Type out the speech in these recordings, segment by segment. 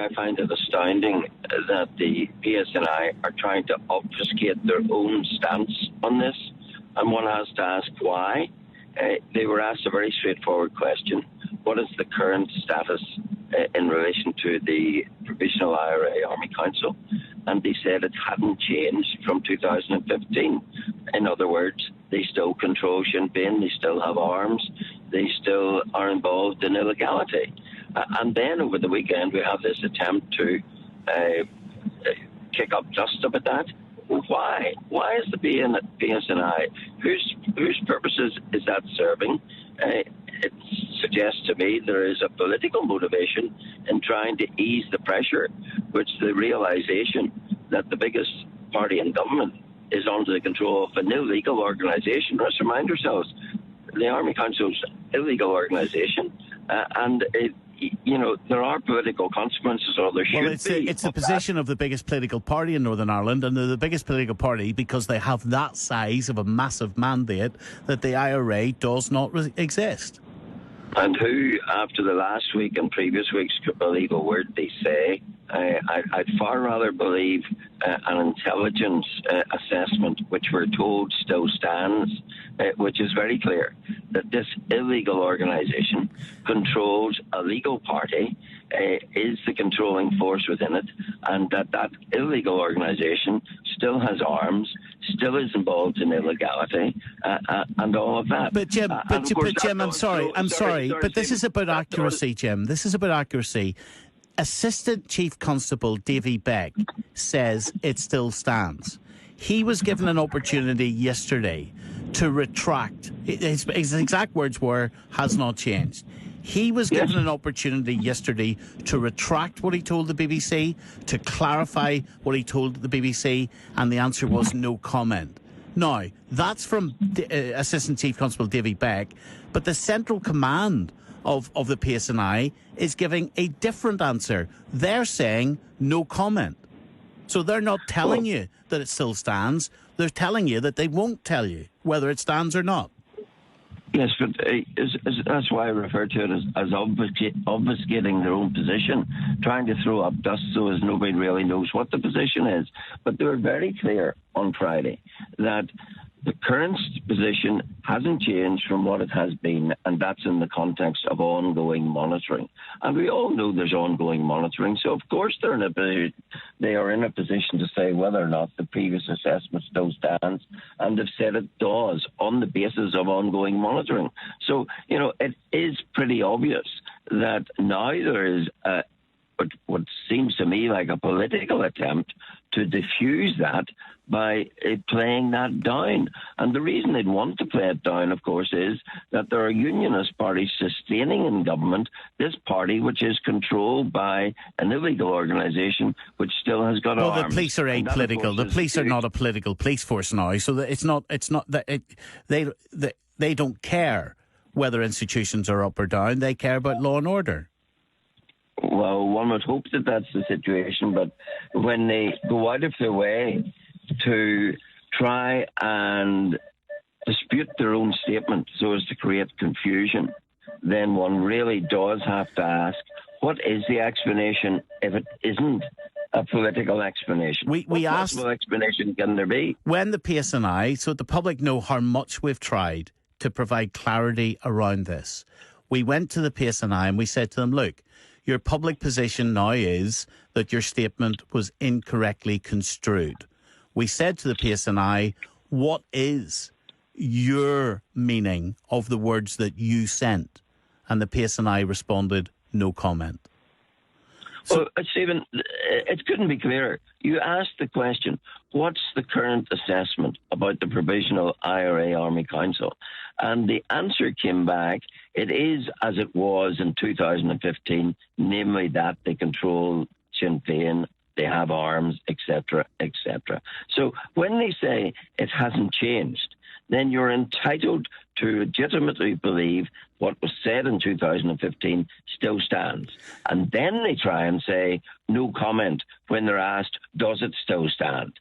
I find it astounding that the PSNI are trying to obfuscate their own stance on this, and one has to ask why. They were asked a very straightforward question. What is the current status in relation to the Provisional IRA Army Council? And they said it hadn't changed from 2015. In other words, they still control Sinn Fein, they still have arms, they still are involved in illegality. And then over the weekend, we have this attempt to kick up dust about that. Why? Why is the PSNI? Whose purposes is that serving? It suggests to me there is a political motivation in trying to ease the pressure, which the realization that the biggest party in government is under the control of an illegal organisation. Let's remind ourselves, the Army Council is an illegal organisation, and there are political consequences, or there should be. It's the position of the biggest political party in Northern Ireland, and they're the biggest political party because they have that size of a massive mandate that the IRA does not exist. And who, after the last week and previous weeks, could believe a word they say? I'd far rather believe an intelligence assessment, which we're told still stands, which is very clear that this illegal organisation controls a legal party, is the controlling force within it, and that illegal organisation still has arms, still is involved in illegality, and all of that. But Jim, I'm sorry, but this is about accuracy, Jim. This is about accuracy. Assistant Chief Constable Davy Beck says it still stands. He was given an opportunity yesterday to retract. His exact words were, has not changed. He was given an opportunity yesterday to retract what he told the BBC, to clarify what he told the BBC, and the answer was no comment. Now, that's from Assistant Chief Constable Davy Beck, but the Central Command of the PSNI is giving a different answer. They're saying no comment. So they're not telling you that it still stands. They're telling you that they won't tell you whether it stands or not. Yes, but that's why I refer to it as obfuscating their own position, trying to throw up dust so as nobody really knows what the position is. But they were very clear on Friday that the current position hasn't changed from what it has been, and that's in the context of ongoing monitoring. And we all know there's ongoing monitoring, so of course they are in a position to say whether or not the previous assessment still stands, and they've said it does on the basis of ongoing monitoring. So, it is pretty obvious that now there is what seems to me like a political attempt to diffuse that by playing that down. And the reason they'd want to play it down, of course, is that there are unionist parties sustaining in government this party, which is controlled by an illegal organisation which still has got arms. Well, the police are apolitical. The police are not a political police force now, so that it's not that they don't care whether institutions are up or down. They care about law and order. Well, one would hope that that's the situation, but when they go out of their way to try and dispute their own statement so as to create confusion, then one really does have to ask, what is the explanation if it isn't a political explanation? We asked, what possible explanation can there be? When the PSNI, so that the public know how much we've tried to provide clarity around this, we went to the PSNI and we said to them, look, your public position now is that your statement was incorrectly construed. We said to the PSNI, what is your meaning of the words that you sent? And the PSNI responded, no comment. Well, Stephen, it couldn't be clearer. You asked the question, what's the current assessment about the Provisional IRA Army Council? And the answer came back, it is as it was in 2015, namely that they control Sinn Fein, they have arms, etc., etc. So when they say it hasn't changed, then you're entitled to legitimately believe what was said in 2015 still stands. And then they try and say no comment when they're asked, does it still stand?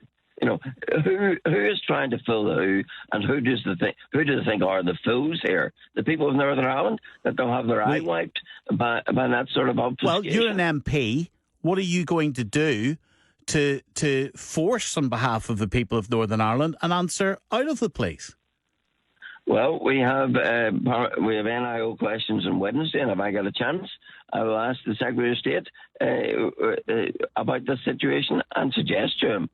Who is trying to fool who, and who do they think are the fools here? The people of Northern Ireland that they'll have their eye wiped by that sort of obfuscation? Well, you're an MP. What are you going to do to force on behalf of the people of Northern Ireland an answer out of the place? Well, we have NIO questions on Wednesday, and if I get a chance, I will ask the Secretary of State about this situation and suggest to him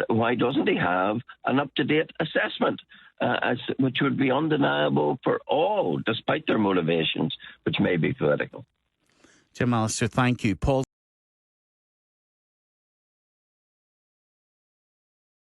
why doesn't he have an up-to-date assessment, which would be undeniable for all, despite their motivations, which may be political. Jim Allister, thank you. Paul.